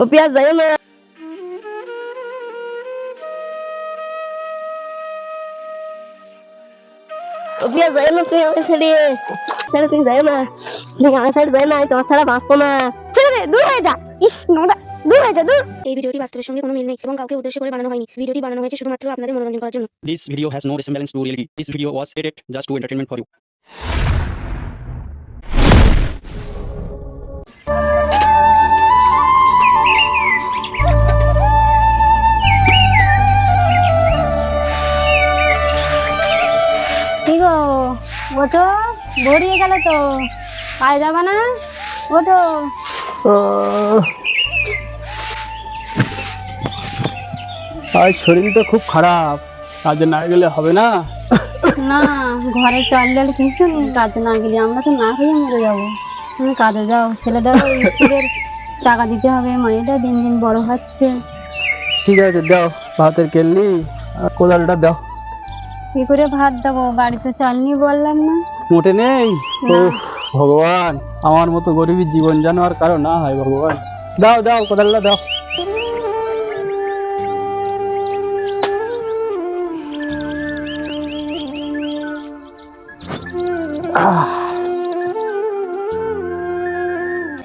ও পেঁয়াজ যাইও না, ও পেঁয়াজ যাইও না, তুমি আমাকে ছেড়ে ছেড়ে তুমি যাইও না, তুমি আমার সাইড যাই না, আমি তোমার ছাড়া বাঁচবো না, ছেড়ে দূর হয়ে যা, ইস নোংরা, দূর হয়ে যা, দূর। এই ভিডিওটি বাস্তবের সঙ্গে কোনো মিল নেই এবং কাউকে উদ্দেশ্য করে বানানো হয়নি। ভিডিওটি বানানো হয়েছে শুধুমাত্র আপনাদের মনোরঞ্জন করার জন্য। This video has no resemblance to reality. This video was edited just to entertainment for you. কি গো, ওঠো, ভরিয়ে গেল তো, পায়ে যাবে না, ওঠো। আজ শরীরটা খুব খারাপ, কাজে না গেলে হবে না। না, ঘরে চাল ডাল কিছু নেই, কাজে না গেলে আমরা তো না খেয়ে মরে যাবো। তুমি কাজে যাও, ছেলেটার স্কুলের টাকা দিতে হবে, মেয়েটা দিন দিন বড় হচ্ছে। ঠিক আছে, দাও ভাতের কেল্লি আর কোদালটা দাও। কি করে ভাত দেবো, বাড়িতে চাল নিয়ে বললাম না। মোটে নেই। না। উফ, ভগবান, আমার মতো গরিবের জীবন যেন আর কারো না হয় ভগবান। দাও দাও কোদালটা দাও।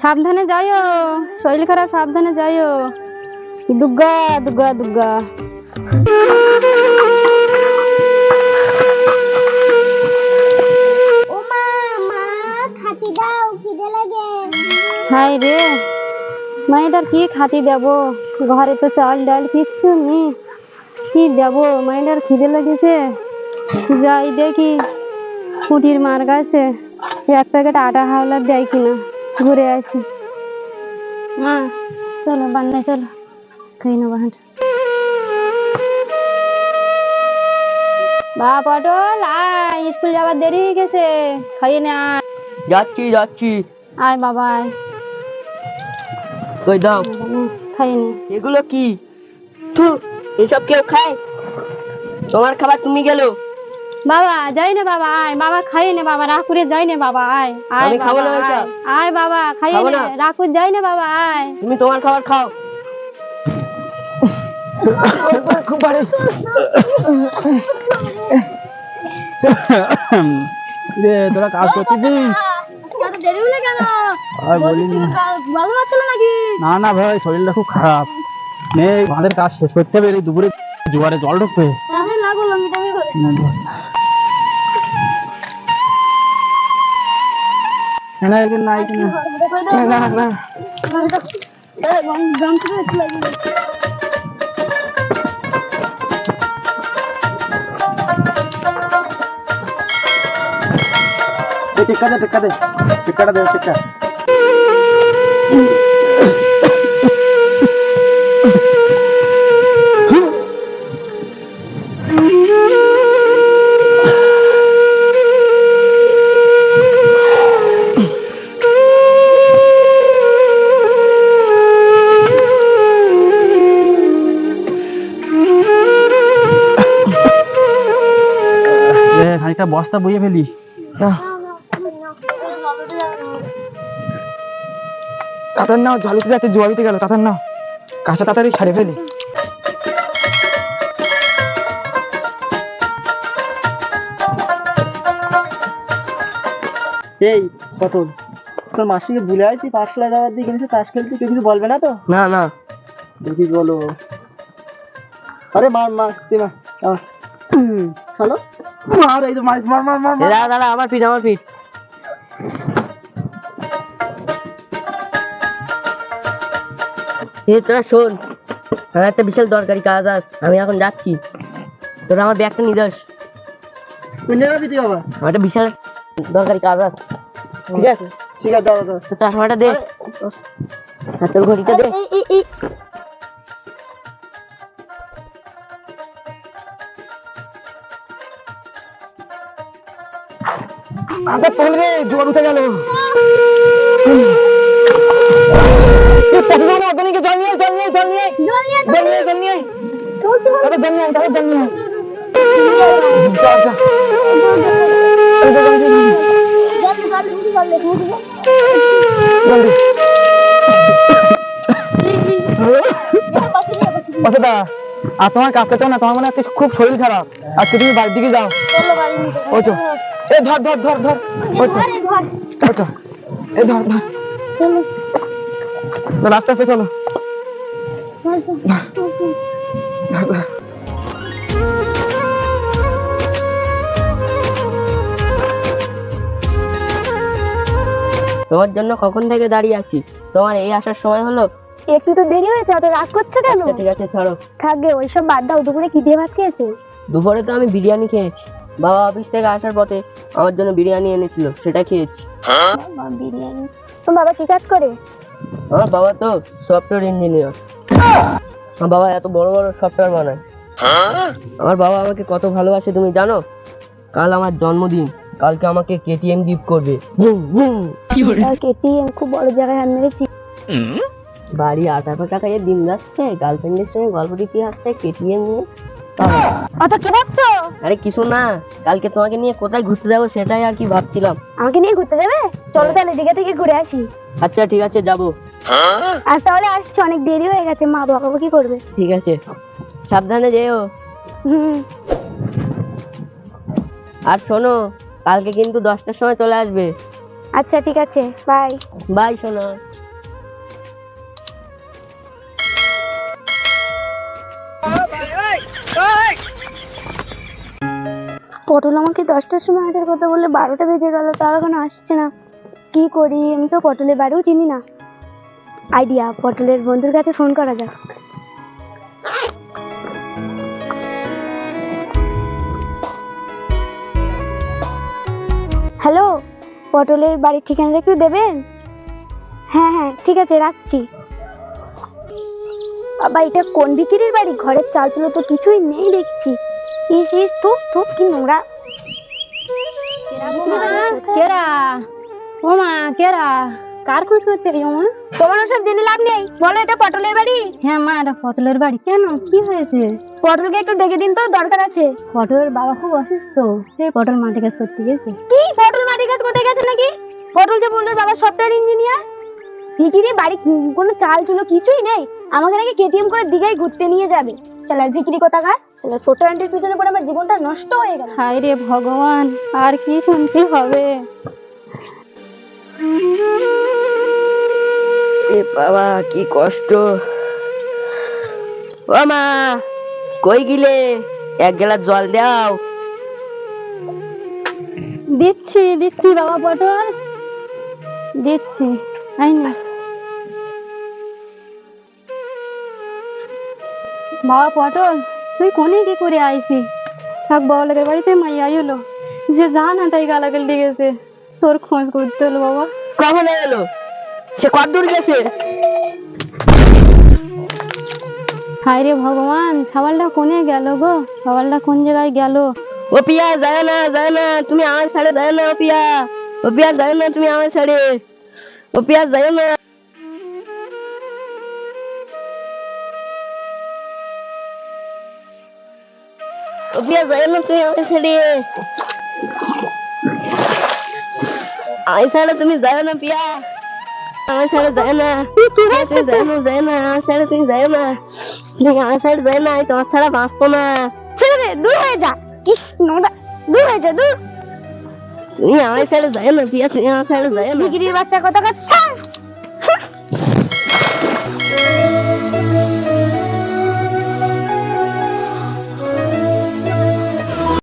সাবধানে যাইও, শরীর খারাপ, সাবধানে যাইও। দুর্গা দুর্গা দুর্গা। হাই রে, মাইটার কি খাতি দেবো, ঘরে তো চাল ডাল কিচ্ছু নেই, কি দেবো, মাইটার খিদে লেগেছে। যাই দেখি কুটির মার কাছে এক প্যাকেট আটা হাওলার দেয় কিনা, ঘুরে আসি। মা চলো বান্নায় চলো, খাই না বাহার। বা পটল আয়, স্কুল যাবার দেরি হয়ে গেছে, খাইয়ে নে আয়। যাচ্ছি যাচ্ছি, আয় বাবা আয়, ওই দাও। খাইয়ে নে। এগুলো কি? থু, এসব কেউ খায়? তোমার খাবার তুমি গেলো। বাবা যাই না বাবা, আয় বাবা, খাইয়ে নে বাবা, রাকুরে যাই না বাবা, আয় আয় আমি খাবো বাবা, না ওইসব। আয়। আয় বাবা খাইয়ে খাবো নে, না। রাকুর যাই না বাবা, আয়। তুমি তোমার খাবার খাও। খুব ভারী। রে, তোরা কাজ করতেছিস? দেরি হলে কেন? আর বলিস না। বাবু বাচ্চা নাকি? না না ভাই, শরীরটা খুব খারাপ। নে, আমাদের কাজ শেষ করতে হবে, এই দুপুরে জোয়ারে জল ঢুকবে। লাগলো আমি তুমি করে। না এখানে নাই কিনা। না না টিক্কা দে, টিক্কা দে, টিক্কাটা দে, টিক্কা। খানিকটা বস্তা বইয়ে ফেলি। তাড়াতাড়ি নাও, জল উঠে যাচ্ছে, জোয়ার উঠে গেল, তাড়াতাড়ি নাও, কাঁচা তাড়াতাড়ি ছাড়ে ফেলি। এই কত, তোর মাসিকে ভুলে আছি, পাঠশালা যাওয়ার দিকে কিন্তু তাস খেলতে, কেউ কিছু বলবে না তো? না না, দেখি বলো। আরে মার মার, তুই মার। হ্যালো, মার, এই তো মার মার মার মার। দাঁড়া দাঁড়া, আমার পিঠ, আমার পিঠ। তোরা শোন, আমার একটা বিশাল দরকারি কাজ আছে, আমি এখন যাচ্ছি। তোরা আমার ব্যাগটা নিয়ে যাস। তুই বাবা, আমার একটা বিশাল দরকারি কাজ আছে। ঠিক আছে ঠিক আছে, দাও দাও। তো চশমাটা দে, আর তোর ঘড়িটা দে। আচ্ছা পড়ে রে, জোয়ার উঠে গেল। জল নিয়ে, জল নিয়ে, জল নিয়ে, জল নিয়ে, জল নিয়ে, জল নিয়ে, জল নিয়ে। জলদি অসদা আর তোমার কাজ করতে হবে না, তোমার মনে হচ্ছে খুব শরীর খারাপ, আজকে তুমি বাড়ির দিকে যাও। ওই তো এ ধর ধর ধর ধর, ওই তো ওই তো এ ধর ধর, চলো আস্তে আস্তে চলো। তোমার জন্য কখন থেকে দাঁড়িয়ে আছি, তোমার এই আসার সময় হলো? একটু তো দেরি হয়েছে, অত রাগ করছো কেন? আচ্ছা ঠিক আছে ছাড়ো। থাকবে ওইসব বাদ দাও, দুপুরে কি দিয়ে ভাত খেয়েছো? দুপুরে তো আমি বিরিয়ানি খেয়েছি, বাবা অফিস থেকে আসার পথে আমার জন্য বিরিয়ানি এনেছিল, সেটা খেয়েছি। বাবা, বিরিয়ানি? তোমার বাবা কি কাজ করে? আমার বাবা তো সফটওয়্যার ইঞ্জিনিয়ার। আমার বাবা এত বড় বড় সফটওয়্যার বানায়। আমার বাবা আমাকে কত ভালোবাসে তুমি জানো? কাল আমার জন্মদিন, কালকে আমাকে কেটিএম গিফট করবে। কেটিএম খুব বড় জায়গায় হাত মেরেছি। বাড়ি আটা ফাটা খাইয়ে দিন যাচ্ছে, গার্লফ্রেন্ডের সঙ্গে গল্প দিতে আসছে, কেটিএম নিয়ে। অত কি ভাবছো? আরে কিছু না, কালকে তোমাকে নিয়ে কোথায় ঘুরতে যাবো সেটাই আর কি ভাবছিলাম। আমাকে নিয়ে ঘুরতে যাবে? চলো তাহলে দিঘা থেকে ঘুরে আসি। আচ্ছা ঠিক আছে যাবো। আজ তাহলে আসছি, অনেক দেরি হয়ে গেছে, মা বাবা কি করবে? ঠিক আছে, সাবধানে যেও। হুম। আর শোনো, কালকে কিন্তু 10টার সময় চলে আসবে। আচ্ছা ঠিক আছে, বাই। বাই শোনো। পটল আমাকে 10টার সময় আসার কথা বললে 12টা বেজে গেল, তার এখনো আসছে না। কি করি, আমি তো পটলের বাড়িও চিনি না। আইডিয়া, পটলের বন্ধুর কাছে ফোন করা যাক। হ্যালো, পটলের বাড়ির ঠিকানাটা একটু দেবেন? হ্যাঁ হ্যাঁ ঠিক আছে, রাখছি। বাবা, এটা কোন বিক্রির বাড়ি? ঘরের চাল চুলো তো কিছুই নেই দেখছি। ইস ইস, থুপ থুপ, কি নোংরা। কেরা ও মা, কেরা কার খোঁজ করতে রে মা? তোমার ওসব জেনে লাভ নেই, বলো এটা পটলের বাড়ি? হ্যাঁ মা, এটা পটলের বাড়ি। কেন, কি হয়েছে? পটলকে একটু দেখে দিন তো, দরকার আছে। পটলের বাবা খুব অসুস্থ, সেই পটল মাটি কাজ করতে গেছে। কি পটল মাটি কাজ করতে গেছে নাকি? পটল যে বললো বাবা সফটওয়্যার ইঞ্জিনিয়ার। ভিকিরি বাড়ি কোনো চাল চুলো কিছুই নেই, আমাকে নাকি কেটিএম করে দিঘায় ঘুরতে নিয়ে যাবে। শালার ভিকিরি কোথাকার, শালার ছোট আন্টির পিছনে পড়ে আমার জীবনটা নষ্ট হয়ে গেল। হায় রে ভগবান, আর কি শুনতে হবে। এ বাবা কি কষ্ট। ও মা, কই গিলে? এক গ্লাস জল দাও। দিচ্ছি দিচ্ছি বাবা, পটল দিচ্ছি। আই না বাবা, পটল তুই কোনে কি করে আইসি? থাক বাবা লোকের বাড়িতে মাইয়া এলো, যে যা না তাই গালাগাল লেগেছে, তোর খোঁজ করতে হলো বাবা। কখন এলো? সে কত দূর গেছে? হায় রে ভগবান, ছাওয়ালটা কোনে গেল গো? ছাওয়ালটা কোন জায়গায় গেল? ও পিয়া, যায় না যায় না, তুমি আমার ছাড়ে যায় না। ও পিয়া, ও পিয়া যায় না, তুমি আমার ছাড়ে। ও পিয়া যায় না। ও পিয়া যায় না, তুমি আমার ছাড়ে। আমার ছাড়ে তুমি যায় না পিয়া, আমার ছাড়ে যায় না। তুমি যায় না যায় না, আমার ছাড়ে তুমি যায় না, তুমি আমার ছাড়ে যায় না, আমি তোমার ছাড়া বাঁচবো না। ছেড়ে দূর হয়ে যা। ইস নোংরা, দূর হয়ে যা, দূর। তুমি আমার ছাড়ে যায় না পিয়া, তুমি আমার ছাড়ে যায় না। ভিকিরির বাচ্চা কোথাকার, ছাড়।